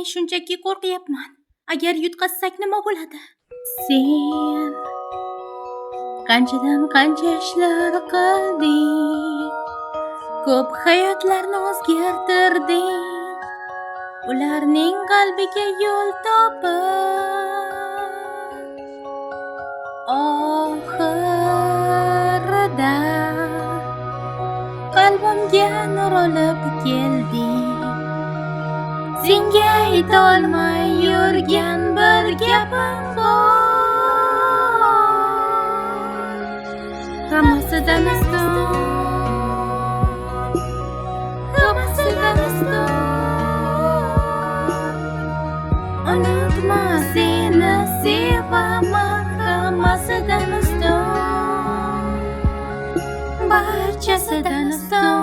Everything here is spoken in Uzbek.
Men shunchaki qo'rqyapman. Agar yutqazsak nima bo'ladi? Sen qanchadan qancha ishlar qilding, ko'p hayotlarni o'zgartirding. Ularning qalbiga yo'l topib, oxirida qalbimga nur olib kelding. Senga aytolmay yurgan bir gapim bor. Hammasidan ustun, hammasidan ustun. Unutma, seni sevaman, hammasidan ustun, barchasidan ustun.